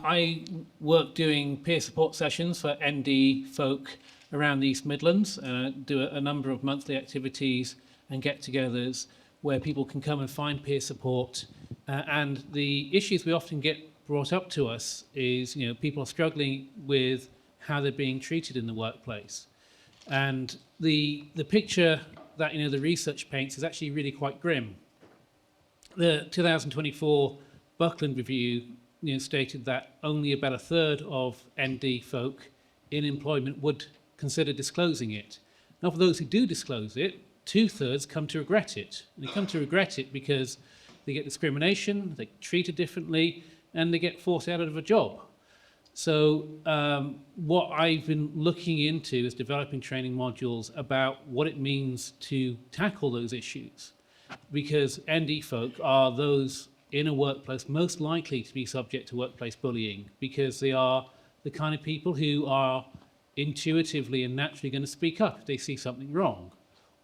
I work doing peer support sessions for ND folk around the East Midlands, do a number of monthly activities and get-togethers where people can come and find peer support. And the issues we often get brought up to us is, people are struggling with how they're being treated in the workplace. And the picture that, the research paints is actually really quite grim. The 2024 Buckland Review stated that only about a third of ND folk in employment would consider disclosing it. Now, for those who do disclose it, 2/3 come to regret it. And they come to regret it because they get discrimination, they get treated differently, and they get forced out of a job. So what I've been looking into is developing training modules about what it means to tackle those issues, because ND folk are those in a workplace most likely to be subject to workplace bullying, because they are the kind of people who are intuitively and naturally going to speak up if they see something wrong,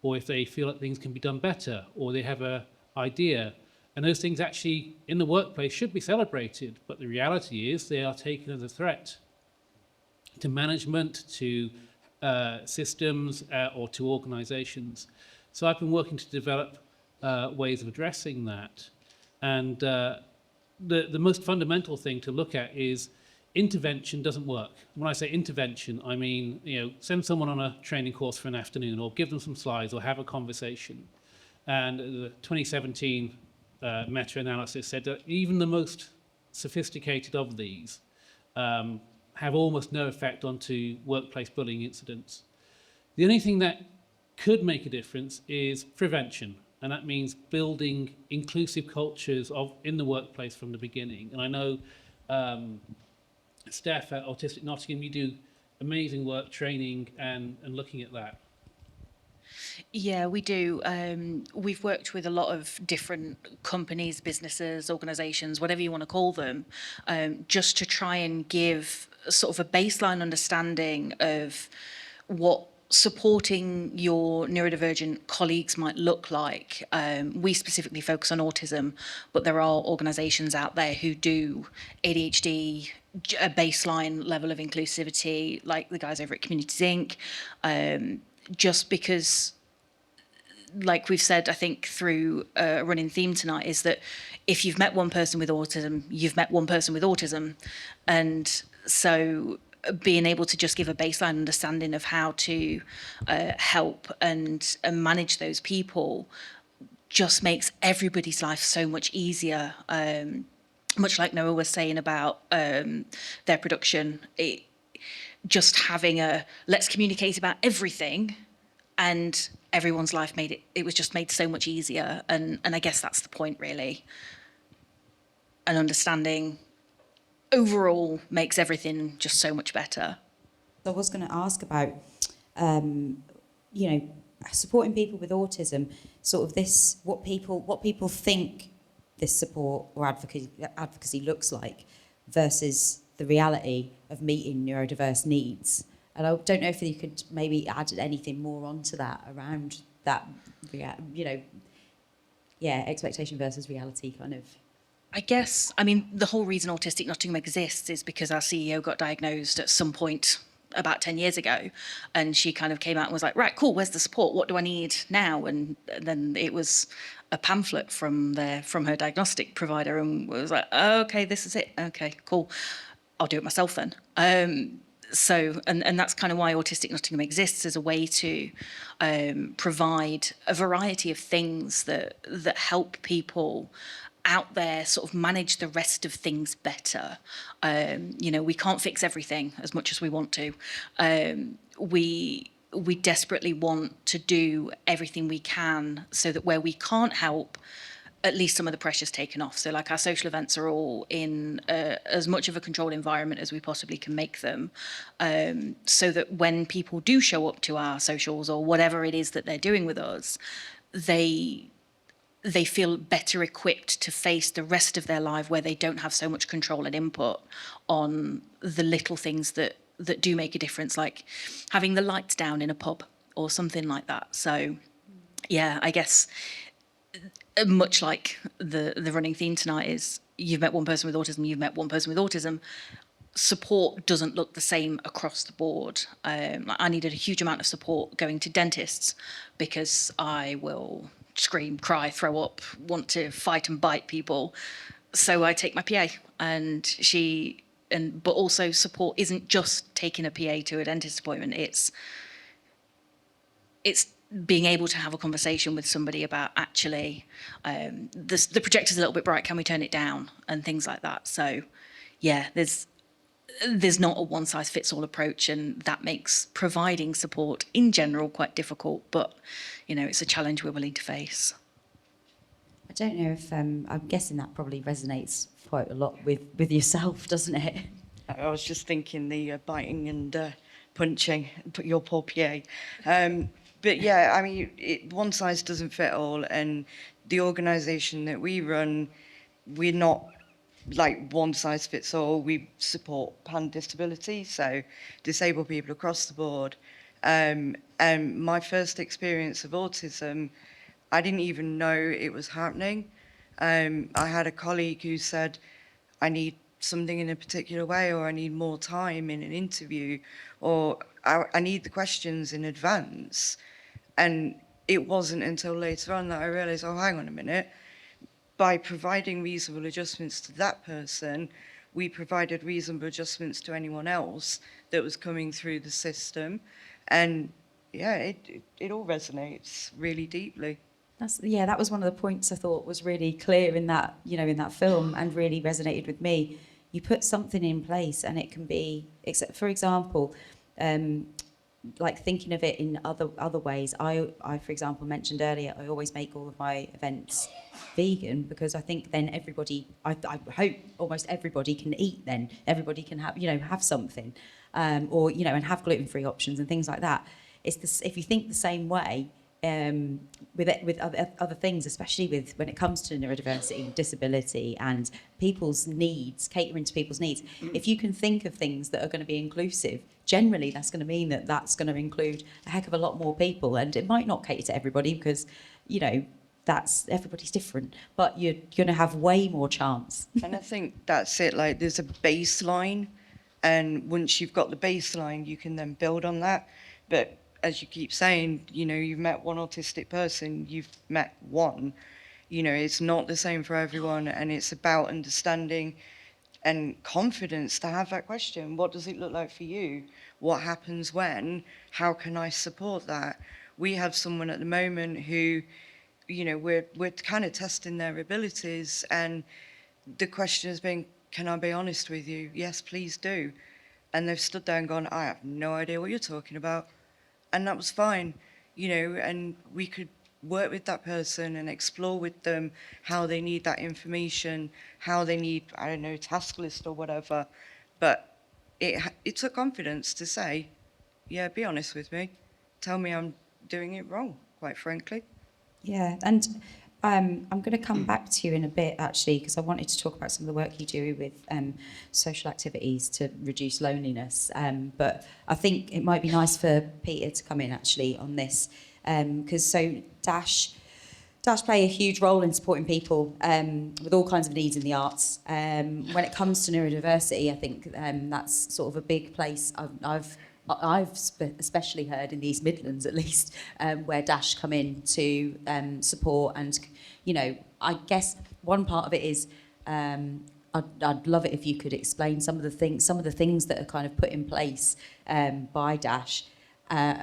or if they feel that things can be done better, or they have an idea. And those things actually in the workplace should be celebrated, but the reality is they are taken as a threat to management, to systems, or to organizations. So I've been working to develop ways of addressing that. And the most fundamental thing to look at is intervention doesn't work. When I say intervention, I mean, send someone on a training course for an afternoon, or give them some slides, or have a conversation. And the 2017 meta-analysis said that even the most sophisticated of these have almost no effect onto workplace bullying incidents. The only thing that could make a difference is prevention. And that means building inclusive cultures in the workplace from the beginning. And I know Steph at Autistic Nottingham, you do amazing work training and looking at that. Yeah, we do. We've worked with a lot of different companies, businesses, organisations, whatever you want to call them, just to try and give sort of a baseline understanding of what supporting your neurodivergent colleagues might look like. We specifically focus on autism, but there are organisations out there who do ADHD, a baseline level of inclusivity, like the guys over at Communities Inc. Just because, like we've said, I think through a running theme tonight, is that if you've met one person with autism, you've met one person with autism. And so being able to just give a baseline understanding of how to help and manage those people just makes everybody's life so much easier. Much like Noah was saying about their production, just having let's communicate about everything, and everyone's life it was just made so much easier. And I guess that's the point, really. An understanding overall makes everything just so much better. I was going to ask about, supporting people with autism, sort of this, what people think this support or advocacy looks like versus the reality of meeting neurodiverse needs. And I don't know if you could maybe add anything more onto that, around that, expectation versus reality kind of. I guess, the whole reason Autistic Nottingham exists is because our CEO got diagnosed at some point about 10 years ago, and she kind of came out and was like, right, cool, where's the support? What do I need now? And then it was a pamphlet from her diagnostic provider, and was like, oh, okay, this is it. Okay, cool. I'll do it myself then. So that's kind of why Autistic Nottingham exists, as a way to provide a variety of things that help people out there sort of manage the rest of things better. We can't fix everything as much as we want to. We desperately want to do everything we can so that where we can't help, at least some of the pressure's taken off. So like our social events are all in as much of a controlled environment as we possibly can make them, so that when people do show up to our socials or whatever it is that they're doing with us, they feel better equipped to face the rest of their life where they don't have so much control and input on the little things that do make a difference, like having the lights down in a pub or something like that. So yeah, I guess much like the running theme tonight is you've met one person with autism, you've met one person with autism. Support doesn't look the same across the board. I needed a huge amount of support going to dentists because I will scream, cry, throw up, want to fight and bite people. So I take my PA, but also support isn't just taking a PA to a dentist appointment. It's being able to have a conversation with somebody about actually the projector's a little bit bright, can we turn it down, and things like that. So yeah, there's not a one size fits all approach, and that makes providing support in general quite difficult, but it's a challenge we're willing to face. I don't know if I'm guessing that probably resonates quite a lot with yourself, doesn't it? I was just thinking the biting and punching, put your poor PA. But yeah, I mean, one size doesn't fit all, and the organisation that we run, we're not like one size fits all. We support pan disability, so disabled people across the board. And my first experience of autism, I didn't even know it was happening. I had a colleague who said, I need something in a particular way, or I need more time in an interview, or I need the questions in advance. And it wasn't until later on that I realised, oh, hang on a minute. By providing reasonable adjustments to that person, we provided reasonable adjustments to anyone else that was coming through the system. And yeah, it all resonates really deeply. That was one of the points I thought was really clear in that, in that film, and really resonated with me. You put something in place and it can be, except for example, like thinking of it in other ways. I, for example, mentioned earlier, I always make all of my events vegan because I think then everybody, I hope almost everybody can eat then. Everybody can have something, or, and have gluten-free options and things like that. If you think the same way, with other things, especially when it comes to neurodiversity, disability, and people's needs, catering to people's needs. If you can think of things that are going to be inclusive, generally that's going to mean that that's going to include a heck of a lot more people, and it might not cater to everybody because, everybody's different, but you're going to have way more chance. And I think that's it. Like, there's a baseline, and once you've got the baseline, you can then build on that. But as you keep saying, you've met one autistic person, you've met one. It's not the same for everyone, and it's about understanding and confidence to have that question. What does it look like for you? What happens when? How can I support that? We have someone at the moment who, we're kind of testing their abilities, and the question has been, can I be honest with you? Yes, please do. And they've stood there and gone, I have no idea what you're talking about. And that was fine, and we could work with that person and explore with them how they need that information, how they need, I don't know, task list or whatever. But it took confidence to say, yeah, be honest with me. Tell me I'm doing it wrong, quite frankly. Yeah, and I'm going to come back to you in a bit, actually, because I wanted to talk about some of the work you do with social activities to reduce loneliness. But I think it might be nice for Peter to come in, actually, on this. Because Dash play a huge role in supporting people with all kinds of needs in the arts. When it comes to neurodiversity, I think that's sort of a big place I've especially heard in the East Midlands, at least, where Dash come in to support. And, I guess one part of it is I'd love it if you could explain some of the things that are kind of put in place by Dash,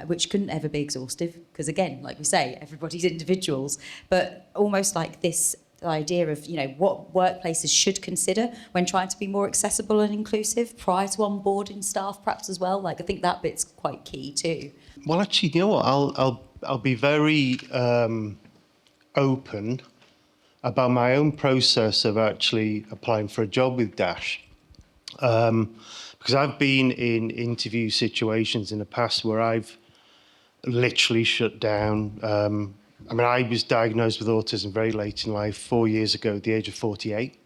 which couldn't ever be exhaustive, because again, like we say, everybody's individuals, but almost like this idea of, what workplaces should consider when trying to be more accessible and inclusive prior to onboarding staff, perhaps as well. Like, I think that bit's quite key too. Well, actually, you know what? I'll be very open about my own process of actually applying for a job with Dash, because I've been in interview situations in the past where I've literally shut down. I was diagnosed with autism very late in life, 4 years ago, at the age of 48.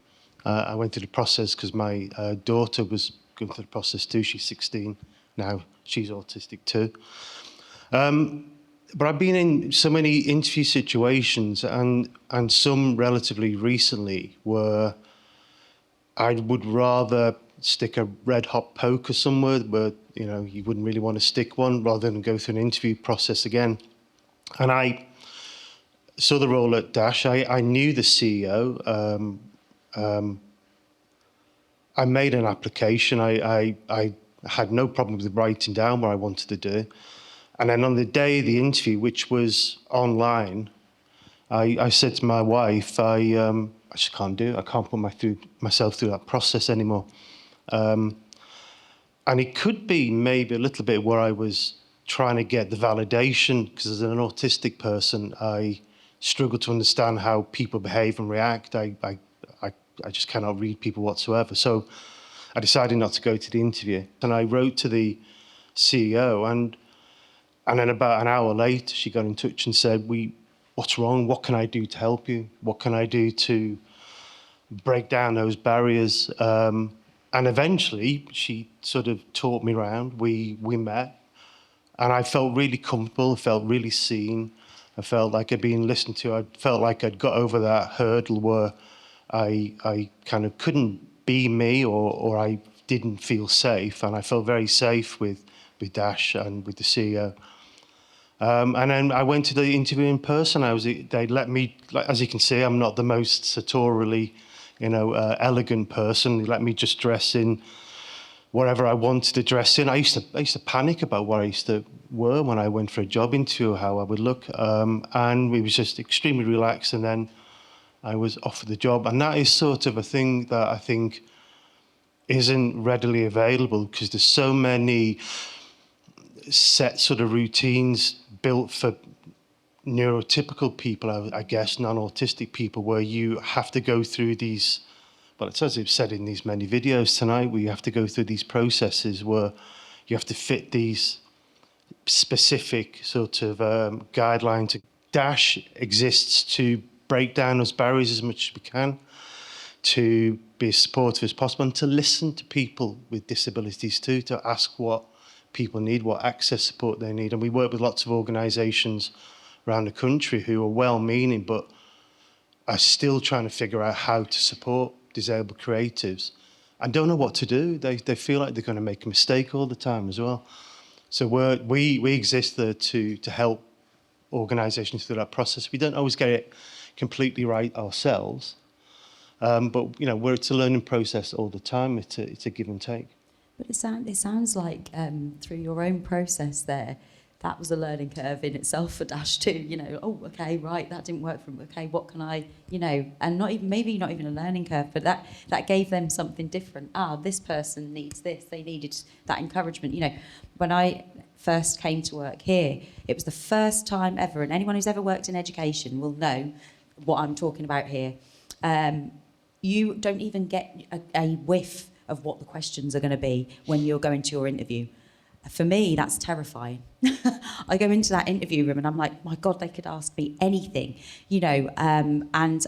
I went through the process because my daughter was going through the process too. She's 16 now. She's autistic too. But I've been in so many interview situations, and some relatively recently, where I would rather stick a red hot poker somewhere where, you know, you wouldn't really want to stick one, rather than go through an interview process again. And I saw the role at Dash. I knew the CEO. I made an application. I had no problem with writing down what I wanted to do. And then on the day of the interview, which was online, I said to my wife, I just can't do it. I can't put myself through that process anymore. And it could be maybe a little bit where I was trying to get the validation, because as an autistic person, I struggle to understand how people behave and react. I just cannot read people whatsoever. So I decided not to go to the interview. And I wrote to the CEO, and then about an hour later, she got in touch and said, what's wrong? What can I do to help you? What can I do to break down those barriers? And eventually, she sort of taught me around. We met, and I felt really comfortable. I felt really seen. I felt like I'd been listened to. I felt like I'd got over that hurdle where I kind of couldn't be me, or I didn't feel safe. And I felt very safe with Dash and with the CEO. And then I went to the interview in person. They let me, like, as you can see, I'm not the most sartorially, elegant person. They let me just dress in whatever I wanted to dress in. I used to panic about what I used to wear when I went for a job interview, how I would look. And it was just extremely relaxed. And then I was offered the job. And that is sort of a thing that I think isn't readily available, because there's so many set sort of routines built for neurotypical people, I guess, non-autistic people, where you have to go through these, well, it's as I've said in these many videos tonight, where you have to go through these processes where you have to fit these specific sort of guidelines. Dash exists to break down those barriers as much as we can, to be as supportive as possible, and to listen to people with disabilities too, to ask what people need, what access support they need. And we work with lots of organisations around the country who are well-meaning but are still trying to figure out how to support disabled creatives and don't know what to do. They feel like they're going to make a mistake all the time as well. So we exist there to help organisations through that process. We don't always get it completely right ourselves, but it's a learning process all the time. It's a give and take. But it sounds like through your own process there, that was a learning curve in itself for Dash too. Oh, okay, right, that didn't work for me. Okay, what can I, and maybe not even a learning curve, but that gave them something different. This person needs this. They needed that encouragement. When I first came to work here, it was the first time ever, and anyone who's ever worked in education will know what I'm talking about here. You don't even get a whiff of what the questions are going to be when you're going to your interview. For me, that's terrifying. I go into that interview room and I'm like, my God, they could ask me anything, and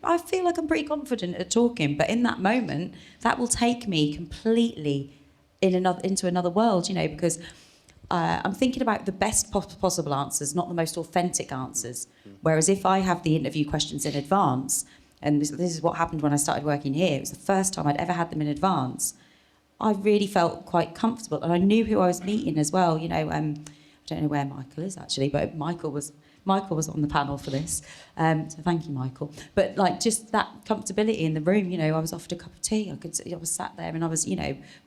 I feel like I'm pretty confident at talking, but in that moment, that will take me completely into another world, because I'm thinking about the best possible answers, not the most authentic answers. Whereas if I have the interview questions in advance, and this is what happened when I started working here, it was the first time I'd ever had them in advance, I really felt quite comfortable, and I knew who I was meeting as well. I don't know where Michael is actually, but Michael was on the panel for this, so thank you, Michael. But just that comfortability in the room, I was offered a cup of tea. I was sat there, and I was,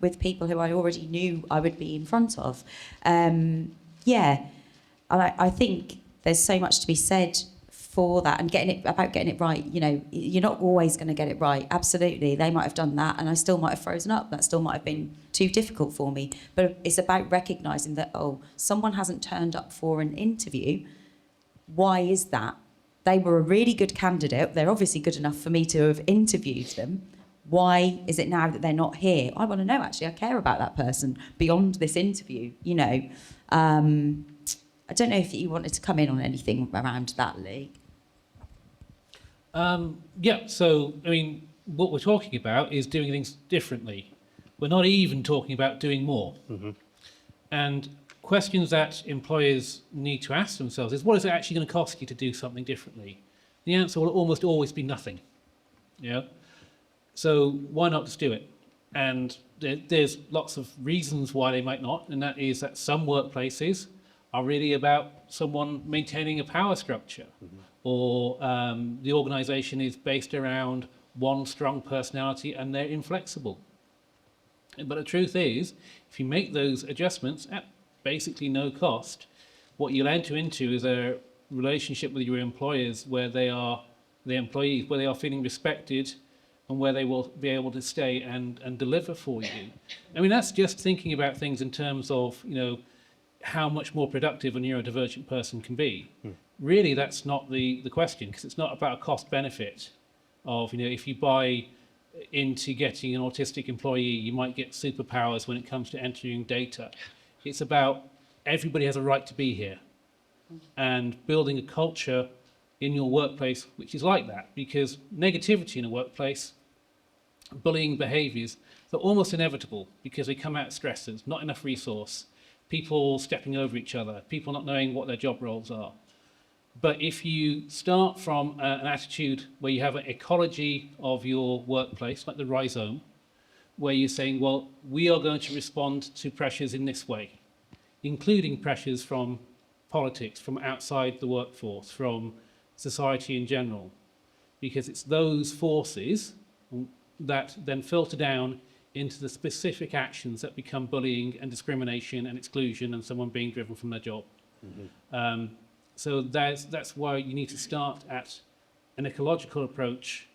with people who I already knew I would be in front of. And I think there's so much to be said for that, and getting it right. You're not always going to get it right. Absolutely, they might have done that, and I still might have frozen up. That still might have been too difficult for me. But it's about recognising that, someone hasn't turned up for an interview. Why is that? They were a really good candidate. They're obviously good enough for me to have interviewed them. Why is it now that they're not here? I want to know, actually. I care about that person beyond this interview, I don't know if you wanted to come in on anything around that, Leigh. So, what we're talking about is doing things differently. We're not even talking about doing more. Mm-hmm. And questions that employers need to ask themselves is, what is it actually going to cost you to do something differently? The answer will almost always be nothing. So why not just do it? And there's lots of reasons why they might not, and that is that some workplaces are really about someone maintaining a power structure, or the organisation is based around one strong personality and they're inflexible. But the truth is, if you make those adjustments at basically no cost, what you'll enter into is a relationship with your employers where they are, the employees, where they are feeling respected and where they will be able to stay and deliver for you. I mean, that's just thinking about things in terms of, you know, how much more productive a neurodivergent person can be. Really, that's not the question, because it's not about a cost benefit of, you know, if you buy into getting an autistic employee, you might get superpowers when it comes to entering data. It's about everybody has a right to be here and building a culture in your workplace which is like that, because negativity in a workplace, bullying behaviours, they're almost inevitable because they come out of stressors, not enough resource, people stepping over each other, people not knowing what their job roles are. But if you start from an attitude where you have an ecology of your workplace, like the rhizome, where you're saying, well, we are going to respond to pressures in this way, including pressures from politics, from outside the workforce, from society in general, because it's those forces that then filter down into the specific actions that become bullying and discrimination and exclusion and someone being driven from their job. So that's why you need to start at an ecological approach,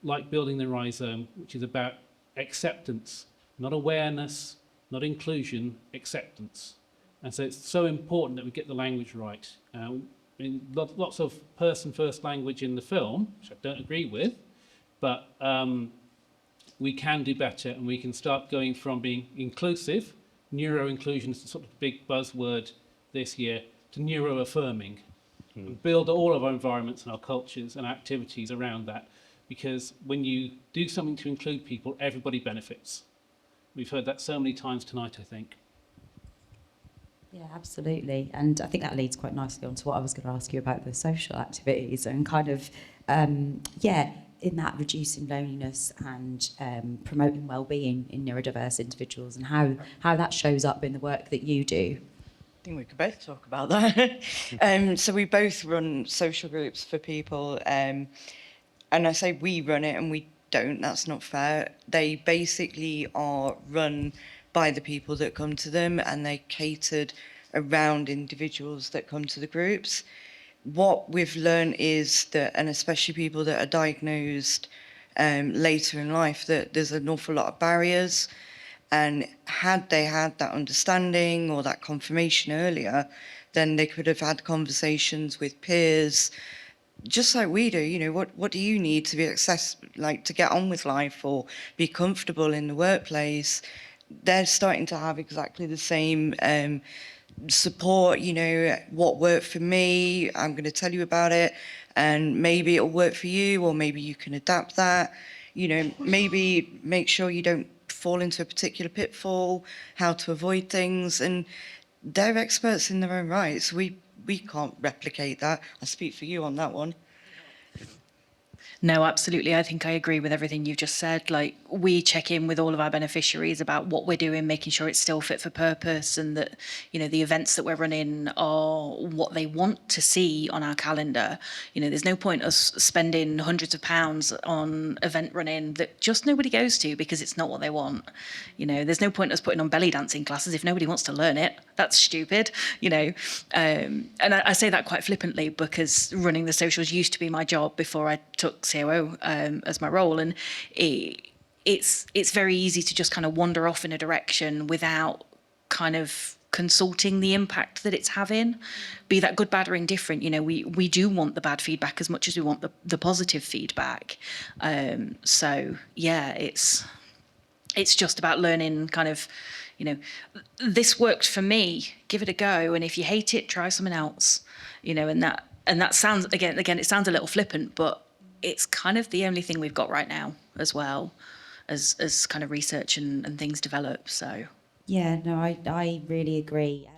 like building the rhizome, which is about acceptance, not awareness, not inclusion, acceptance. And so it's so important that we get the language right. Lots of person-first language in the film, which I don't agree with, but we can do better, and we can start going from being inclusive, neuro-inclusion is the sort of big buzzword this year, to neuro-affirming, and build all of our environments and our cultures and activities around that, because when you do something to include people, everybody benefits. We've heard that so many times tonight, I think. Yeah, absolutely. And I think that leads quite nicely on to what I was going to ask you about the social activities and kind of, in that reducing loneliness and promoting well-being in neurodiverse individuals, and how that shows up in the work that you do. I think we could both talk about that. So we both run social groups for people, and I say we run it and we don't, that's not fair. They basically are run by the people that come to them, and they're catered around individuals that come to the groups. What we've learned is that, and especially people that are diagnosed later in life, that there's an awful lot of barriers. And had they had that understanding or that confirmation earlier, then they could have had conversations with peers, just like we do. You know, what do you need to be like to get on with life or be comfortable in the workplace? They're starting to have exactly the same support. You know, what worked for me, I'm going to tell you about it, and maybe it'll work for you, or maybe you can adapt that. You know, maybe make sure you don't fall into a particular pitfall, how to avoid things, and they're experts in their own rights. We can't replicate that. I speak for you on that one. No, absolutely. I think I agree with everything you've just said. Like, we check in with all of our beneficiaries about what we're doing, making sure it's still fit for purpose, and that, you know, the events that we're running are what they want to see on our calendar. You know, there's no point us spending hundreds of pounds on event running that just nobody goes to because it's not what they want. You know, there's no point us putting on belly dancing classes if nobody wants to learn it. That's stupid, you know. And I say that quite flippantly because running the socials used to be my job before I took COO as my role, and it's very easy to just kind of wander off in a direction without kind of consulting the impact that it's having, be that good, bad, or indifferent. You know, we do want the bad feedback as much as we want the positive feedback. So yeah, it's just about learning kind of, you know, this worked for me, give it a go, and if you hate it, try something else. You know, and that sounds, again it sounds a little flippant, but it's kind of the only thing we've got right now, as well as kind of research and things develop. So Yeah, no, I really agree.